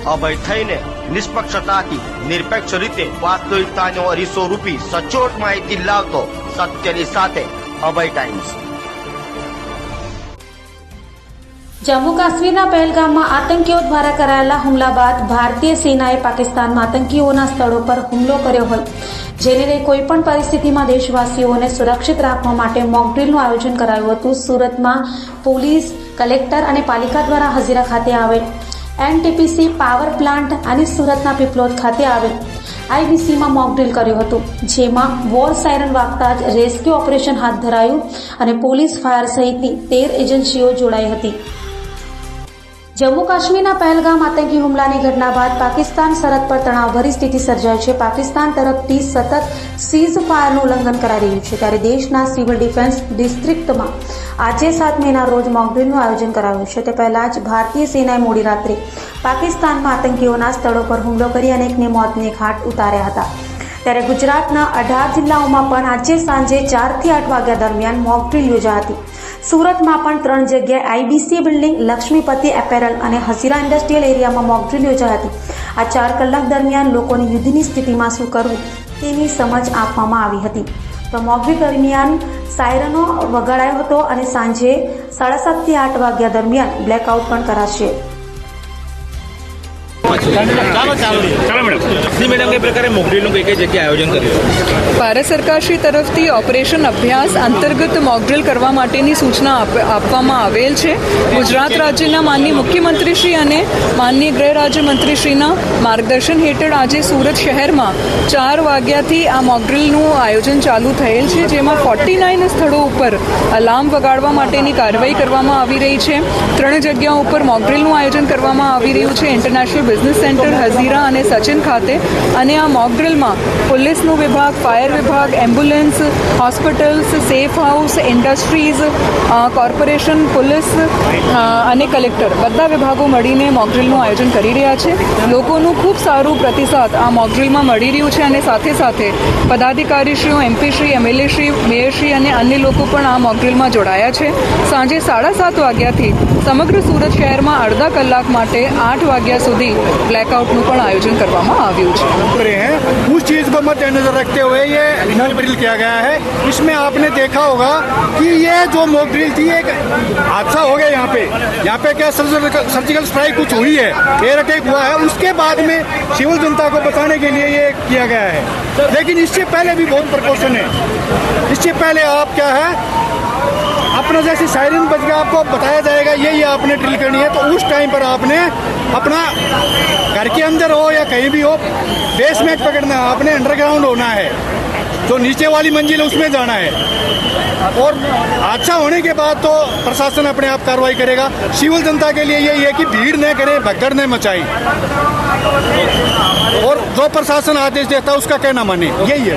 અભય થઈને નિષ્પક્ષતાથી નિરપેક્ષ રીતે વાસ્તવિકતાનો અરીસો રૂપી સચોટ માહિતી લાવતો સત્યની સાથે અભય ટાઈમ્સ। જમ્મુ કાશ્મીરના પહેલગામમાં આતંકીઓ દ્વારા કરાયેલા હુમલા બાદ ભારતીય સેનાએ પાકિસ્તાનમાં આતંકીઓના સ્થળો પર હુમલો કર્યો હોય, જેને લઈ કોઈપણ પરિસ્થિતિમાં દેશવાસીઓને સુરક્ષિત રાખવા માટે મોકડ્રીલનું આયોજન કરાયું હતું। સુરતમાં પોલીસ, કલેક્ટર અને પાલિકા દ્વારા હજીરા ખાતે આવેલ એનટીપીસી પાવર પ્લાન્ટ અને સુરતના પીપલોદ ખાતે આવેલ આઈબીસીમાં મોકડ્રીલ કર્યું હતું, જેમાં વોર સાયરન વાગતા જ રેસ્ક્યુ ઓપરેશન હાથ ધરાયું અને પોલીસ, ફાયર સહિતની 13 એજન્સીઓ જોડાઈ હતી। જમ્મુ કાશ્મીરના પહેલગામ આતંકી હુમલાની ઘટના બાદ પાકિસ્તાન સરહદ પર તણાવભરી સ્થિતિ સર્જાઈ છે। પાકિસ્તાન તરફથી સતત સીઝ ફાયરનું ઉલ્લંઘન કરાઈ રહ્યું છે, ત્યારે દેશના સિવિલ ડિફેન્સ ડિસ્ટ્રિક્ટમાં આજે 7 મેના રોજ મોકડ્રીલનું આયોજન કરાયું છે। તે પહેલા જ ભારતીય સેનાએ મોડી રાત્રે પાકિસ્તાનમાં આતંકીઓના સ્થળો પર હુમલો કરી અનેકને મોતને ઘાટ ઉતાર્યા હતા। ત્યારે ગુજરાતના 18 જિલ્લાઓમાં પણ આજે સાંજે 4 થી 8 વાગ્યા દરમિયાન મોકડ્રીલ યોજાઈ હતી। સુરતમાં પણ 3 જગ્યાએ આઈબીસી બિલ્ડિંગ, લક્ષ્મીપતિ એપેરલ અને હજીરા ઇન્ડસ્ટ્રીયલ એરિયામાં મોકડ્રીલ યોજાઈ હતી। આ 4 કલાક દરમિયાન લોકોને યુદ્ધની સ્થિતિમાં શું કરવું તેની સમજ આપવામાં આવી હતી। તો મોકડ્રીલ દરમિયાન સાયરનો વગાડાયો હતો અને સાંજે 7:30 થી 8 વાગ્યા દરમિયાન બ્લેકઆઉટ પણ કરાશે। ભારત સરકાર શ્રી તરફથી ઓપરેશન અભ્યાસ અંતર્ગત મોકડ્રીલ કરવા માટેની સૂચના આપવામાં આવેલ છે। ગુજરાત રાજ્યના માનનીય મુખ્યમંત્રીશ્રી અને માનનીય ગૃહ રાજ્યમંત્રીશ્રીના માર્ગદર્શન હેઠળ આજે સુરત શહેરમાં 4 વાગ્યાથી આ મોકડ્રીલનું આયોજન ચાલુ થયેલ છે, જેમાં 49 સ્થળો ઉપર અલાર્મ વગાડવા માટેની કાર્યવાહી કરવામાં આવી રહી છે। 3 જગ્યાઓ ઉપર મોકડ્રીલનું આયોજન કરવામાં આવી રહ્યું છે, ઇન્ટરનેશનલ બિઝનેસ સેન્ટર, હજીરા અને સચિન ખાતે। અને આ મોકડ્રીલમાં પોલીસનું વિભાગ, ફાયર વિભાગ, ambulance, hospitals, safe house, industries, corporation, police અને કલેક્ટર બધા વિભાગો મળીને મોકડ્રીલનું આયોજન કરી રહ્યા છે। લોકોનું ખૂબ સારું પ્રતિસાદ આ મોકડ્રીલમાં મળી રહ્યું છે અને સાથે સાથે પદાધિકારીશ્રીઓ, એમપીશ્રી, એમએલએશ્રી, મેયરશ્રી અને અન્ય લોકો પણ આ મોકડ્રીલમાં જોડાયા છે। સાંજે 7:30 વાગ્યાથી સમગ્ર સુરત શહેરમાં અડધા કલાક માટે 8 વાગ્યા સુધી ब्लैकआउट પણ आयोजन કરવામાં આવ્યું છે। उस चीज को मद्देनजर रखते हुए ये मॉक ड्रिल किया गया है। इसमें आपने देखा होगा कि ये जो मॉक ड्रिल थी, एक हादसा हो गया यहाँ पे क्या सर्जिकल स्ट्राइक कुछ हुई है, एयर अटैक हुआ है, उसके बाद में सिविल जनता को बचाने के लिए ये किया गया है। लेकिन इससे पहले भी बहुत प्रिकॉशन है। इससे पहले आप क्या है, अपना जैसे सायरन बज गया, आपको बताया जाएगा ये आपने ड्रिल करनी है, तो उस टाइम पर आपने अपना घर के अंदर हो या कहीं भी हो, बेसमेंट पकड़ना है, आपने अंडरग्राउंड होना है, जो नीचे वाली मंजिल है उसमें जाना है। और हादसा होने के बाद तो प्रशासन अपने आप कार्रवाई करेगा। सिविल जनता के लिए यही है कि भीड़ न करे, भगदड़ न मचाई, और जो प्रशासन आदेश देता है उसका कहना माने, यही है।